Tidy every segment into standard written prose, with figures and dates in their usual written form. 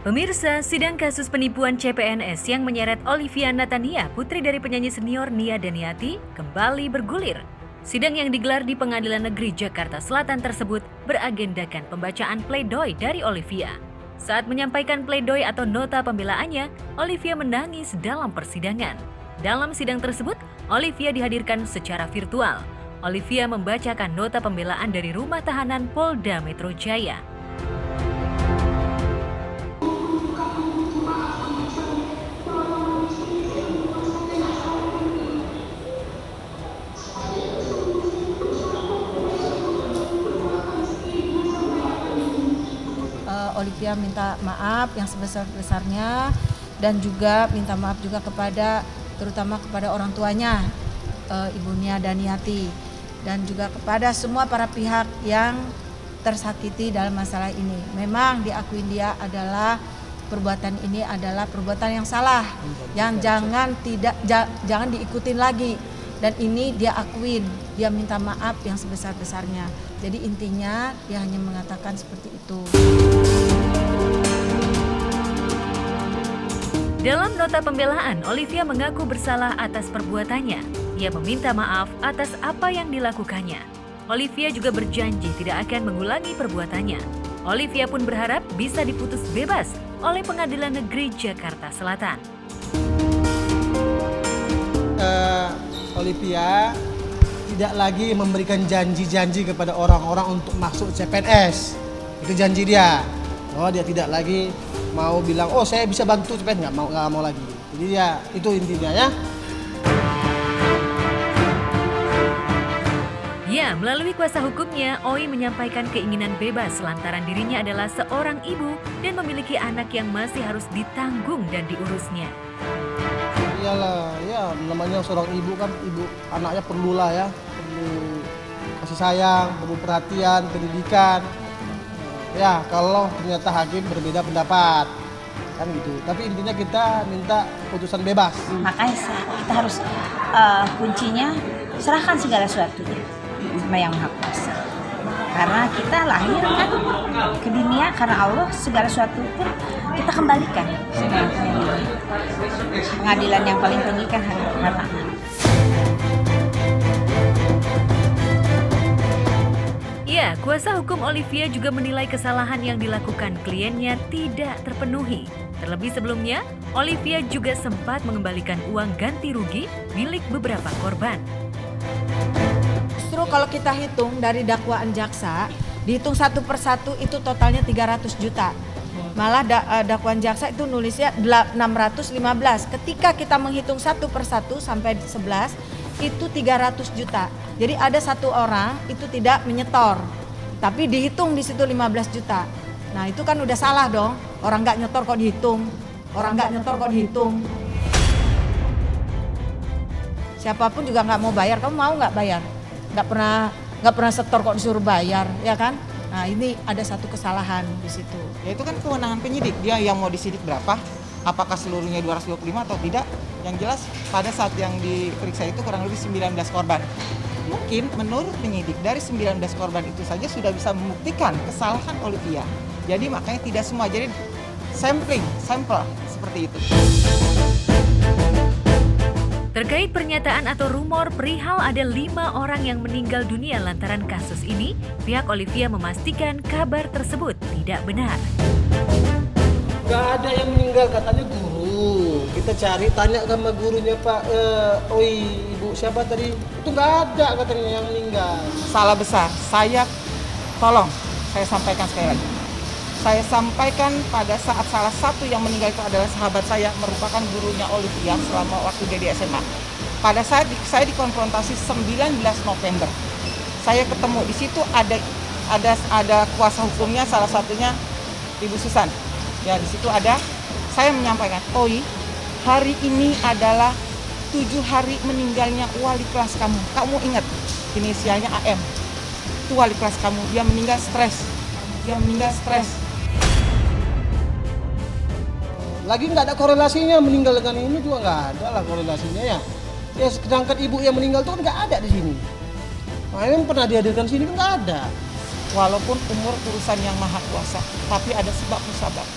Pemirsa, sidang kasus penipuan CPNS yang menyeret Olivia Natania, putri dari penyanyi senior Nia Daniati, kembali bergulir. Sidang yang digelar di Pengadilan Negeri Jakarta Selatan tersebut beragendakan pembacaan pledoi dari Olivia. Saat menyampaikan pledoi atau nota pembelaannya, Olivia menangis dalam persidangan. Dalam sidang tersebut, Olivia dihadirkan secara virtual. Olivia membacakan nota pembelaan dari rumah tahanan Polda Metro Jaya. Olivia minta maaf yang sebesar-besarnya dan juga minta maaf juga terutama kepada orang tuanya, Ibu Nia Daniati, dan juga kepada semua para pihak yang tersakiti dalam masalah ini. Memang diakuin dia adalah perbuatan ini adalah perbuatan yang salah, yang jangan diikutin lagi. Dan ini dia akuin, dia minta maaf yang sebesar-besarnya. Jadi intinya dia hanya mengatakan seperti itu. Dalam nota pembelaan, Olivia mengaku bersalah atas perbuatannya. Ia meminta maaf atas apa yang dilakukannya. Olivia juga berjanji tidak akan mengulangi perbuatannya. Olivia pun berharap bisa diputus bebas oleh Pengadilan Negeri Jakarta Selatan. Olivia tidak lagi memberikan janji-janji kepada orang-orang untuk masuk CPNS. Itu janji dia. Oh, dia tidak lagi mau bilang, oh saya bisa bantu CPNS, nggak mau lagi. Jadi ya itu intinya ya. Ya, melalui kuasa hukumnya, Oi menyampaikan keinginan bebas lantaran dirinya adalah seorang ibu dan memiliki anak yang masih harus ditanggung dan diurusnya. Iyalah, ya namanya seorang ibu kan, ibu anaknya perlulah ya, perlu kasih sayang, perlu perhatian, pendidikan. Ya kalau ternyata hakim berbeda pendapat, kan gitu. Tapi intinya kita minta putusan bebas. Makanya kita harus kuncinya serahkan segala sesuatunya sama Yang Maha Kuasa. Karena kita lahir kan ke dunia karena Allah, segala sesuatu pun kita kembalikan. Pengadilan yang paling tinggi kan harta. Ya, kuasa hukum Olivia juga menilai kesalahan yang dilakukan kliennya tidak terpenuhi. Terlebih sebelumnya, Olivia juga sempat mengembalikan uang ganti rugi milik beberapa korban. Justru kalau kita hitung dari dakwaan jaksa, dihitung satu persatu itu totalnya 300 juta. Malah dakwaan jaksa itu nulisnya 615. Ketika kita menghitung satu persatu sampai 11, itu 300 juta. Jadi ada satu orang itu tidak menyetor, tapi dihitung di situ 15 juta. Nah itu kan udah salah dong. Orang nggak nyetor kok dihitung. Siapapun juga nggak mau bayar. Kamu mau nggak bayar? Nggak pernah setor kok disuruh bayar, ya kan? Nah ini ada satu kesalahan di situ. Ya itu kan kewenangan penyidik, dia yang mau disidik berapa, apakah seluruhnya 225 atau tidak. Yang jelas pada saat yang diperiksa itu kurang lebih 19 korban. Mungkin menurut penyidik dari 19 korban itu saja sudah bisa membuktikan kesalahan Olivia. Jadi makanya tidak semua, jadi sampel seperti itu. Terkait pernyataan atau rumor perihal ada 5 orang yang meninggal dunia lantaran kasus ini, pihak Olivia memastikan kabar tersebut tidak benar. Gak ada yang meninggal, katanya guru. Kita cari, tanya sama gurunya Pak, Ibu siapa tadi? Itu gak ada katanya yang meninggal. Salah besar, saya sampaikan sekali lagi. Saya sampaikan pada saat salah satu yang meninggal itu adalah sahabat saya, merupakan gurunya Olivia selama waktu dia di SMA. Pada saat saya dikonfrontasi 19 November, saya ketemu di situ ada kuasa hukumnya, salah satunya Ibu Susan. Ya di situ saya menyampaikan, Oi, hari ini adalah 7 hari meninggalnya wali kelas kamu. Kamu ingat inisialnya AM. Itu wali kelas kamu, dia meninggal stres. Lagi nggak ada korelasinya meninggal dengan ini juga nggak ada lah korelasinya ya. Ya sedangkan ibu yang meninggal itu kan nggak ada di sini. Makanya pernah dihadirkan sini kan nggak ada. Walaupun umur urusan Yang Maha Kuasa, tapi ada sebab musabab.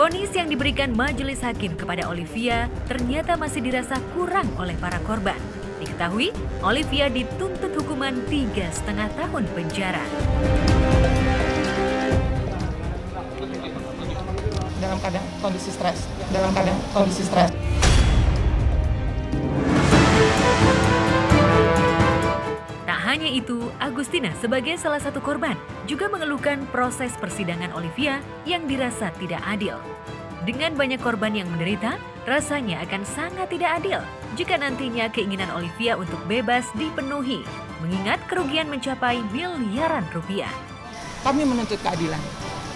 Vonis yang diberikan majelis hakim kepada Olivia ternyata masih dirasa kurang oleh para korban. Diketahui, Olivia dituntut hukuman 3,5 tahun penjara. Dalam keadaan kondisi stres. Tak hanya itu, Agustina sebagai salah satu korban juga mengeluhkan proses persidangan Olivia yang dirasa tidak adil. Dengan banyak korban yang menderita, rasanya akan sangat tidak adil jika nantinya keinginan Olivia untuk bebas dipenuhi, mengingat kerugian mencapai miliaran rupiah. Kami menuntut keadilan.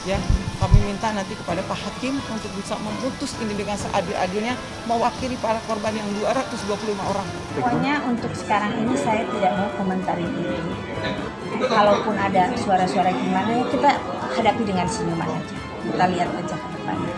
Ya, kami minta nanti kepada Pak Hakim untuk bisa memutus ini dengan seadil-adilnya, mewakili para korban yang 225 orang. Pokoknya untuk sekarang ini saya tidak mau komentarin itu. Kalaupun ada suara-suara gimana, ya kita hadapi dengan senyuman aja. Kita lihat aja ke depannya.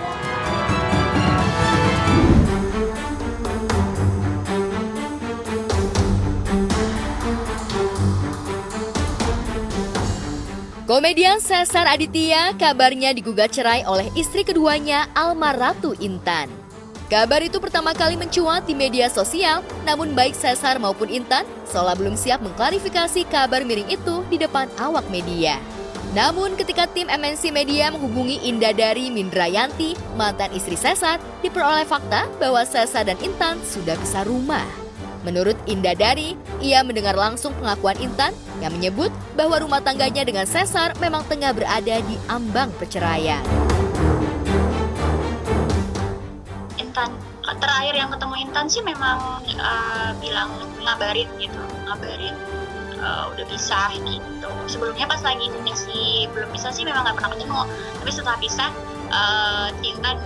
Komedian Sesar Aditya kabarnya digugat cerai oleh istri keduanya Almaratu Intan. Kabar itu pertama kali mencuat di media sosial, namun baik Sesar maupun Intan seolah belum siap mengklarifikasi kabar miring itu di depan awak media. Namun ketika tim MNC Media menghubungi Indadari Mindrayanti, mantan istri Sesar, diperoleh fakta bahwa Sesar dan Intan sudah pisah rumah. Menurut Indadari, ia mendengar langsung pengakuan Intan yang menyebut bahwa rumah tangganya dengan Sesar memang tengah berada di ambang perceraian. Intan, terakhir yang ketemu Intan sih memang bilang ngabarin udah pisah gitu. Sebelumnya pas lagi masih belum pisah sih memang nggak pernah ketemu, tapi setelah pisah Intan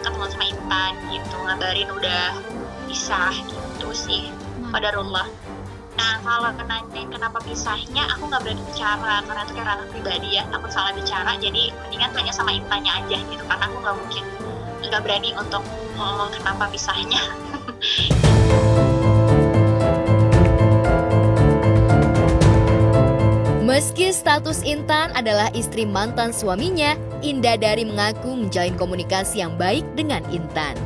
ketemu sama Intan gitu, ngabarin udah pisah gitu sih, qadarullah. Nah kalau nanyain kenapa pisahnya, aku nggak berani bicara karena itu kayak ranah pribadi ya, takut salah bicara, jadi mendingan tanya sama Intannya aja gitu, karena aku nggak berani untuk ngomong kenapa pisahnya. Meski status Intan adalah istri mantan suaminya, Indadari mengaku menjalin komunikasi yang baik dengan Intan.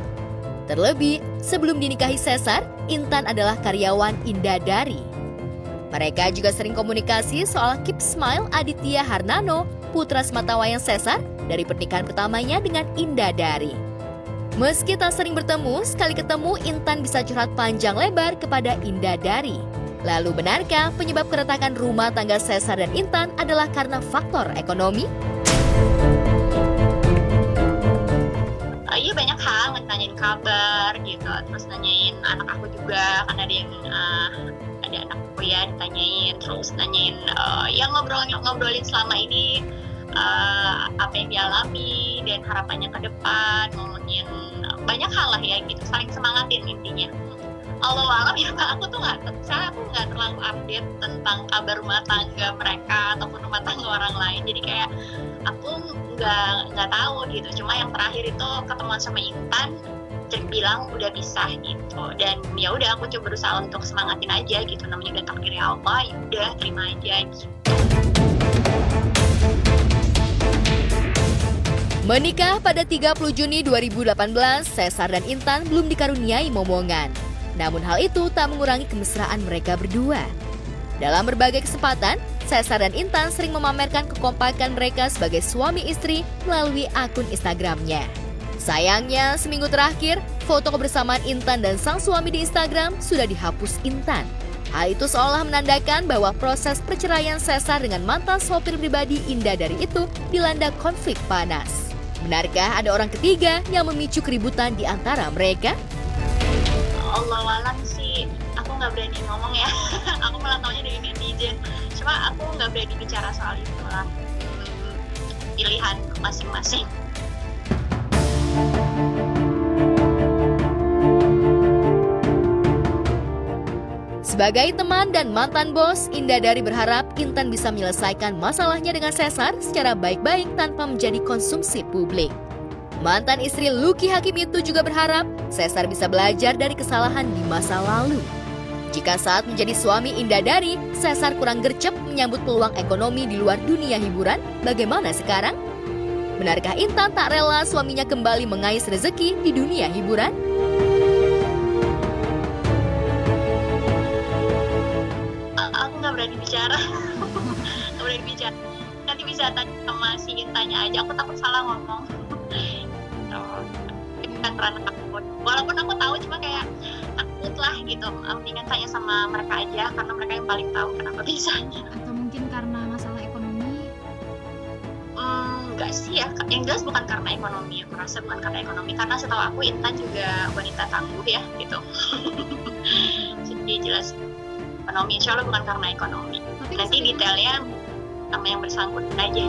Terlebih, sebelum dinikahi Sesar, Intan adalah karyawan Indadari. Mereka juga sering komunikasi soal Keep Smile Aditya Harnano, putra sematawayang Sesar, dari pernikahan pertamanya dengan Indadari. Meski tak sering bertemu, sekali ketemu Intan bisa curhat panjang lebar kepada Indadari. Lalu benarkah penyebab keretakan rumah tangga Sesar dan Intan adalah karena faktor ekonomi? Iya banyak hal, nanyain kabar gitu, terus nanyain anak aku juga, kan ada yang ada anakku ya ditanyain, terus nanyain ngobrolin selama ini apa yang dialami dan harapannya ke depan, ngomongin banyak hal lah ya gitu, saling semangatin intinya. Allahualam ya, aku nggak terlalu update tentang kabar rumah tangga mereka ataupun rumah tangga orang lain, jadi kayak aku nggak tahu gitu. Cuma yang terakhir itu ketemuan sama Intan, bilang udah pisah gitu, dan ya udah aku coba berusaha untuk semangatin aja gitu, namanya udah takdirnya Allah, ya udah terima aja gitu. Menikah pada 30 Juni 2018, Sesar dan Intan belum dikaruniai momongan. Namun hal itu tak mengurangi kemesraan mereka berdua. Dalam berbagai kesempatan, Sesar dan Intan sering memamerkan kekompakan mereka sebagai suami istri melalui akun Instagramnya. Sayangnya, seminggu terakhir, foto kebersamaan Intan dan sang suami di Instagram sudah dihapus Intan. Hal itu seolah menandakan bahwa proses perceraian Sesar dengan mantan sopir pribadi Indadari itu dilanda konflik panas. Benarkah ada orang ketiga yang memicu keributan di antara mereka? Allahualam sih, aku nggak berani ngomong ya. Aku malah taunya dari netizen. Cuma aku nggak berani bicara soal itu lah. Pilihan masing-masing. Sebagai teman dan mantan bos, Indadari berharap Intan bisa menyelesaikan masalahnya dengan Sesar secara baik-baik tanpa menjadi konsumsi publik. Mantan istri Lucky Hakim itu juga berharap Sesar bisa belajar dari kesalahan di masa lalu. Jika saat menjadi suami Indadari, Sesar kurang gercep menyambut peluang ekonomi di luar dunia hiburan, bagaimana sekarang? Benarkah Intan tak rela suaminya kembali mengais rezeki di dunia hiburan? Aku nggak berani bicara. Nggak berani bicara. Nanti bisa tanya sama si Intanya aja, aku takut salah ngomong. Bukan karena takut. Walaupun aku tahu, cuma kayak takut lah gitu. Mendingan tanya sama mereka aja, karena mereka yang paling tahu kenapa bisanya. Atau mungkin karena masalah ekonomi? Enggak sih ya, yang jelas bukan karena ekonomi. Aku rasa bukan karena ekonomi, karena setahu aku Intan juga wanita tangguh ya gitu. Jadi jelas ekonomi, insya Allah bukan karena ekonomi. Nanti detailnya sama yang bersangkutan aja.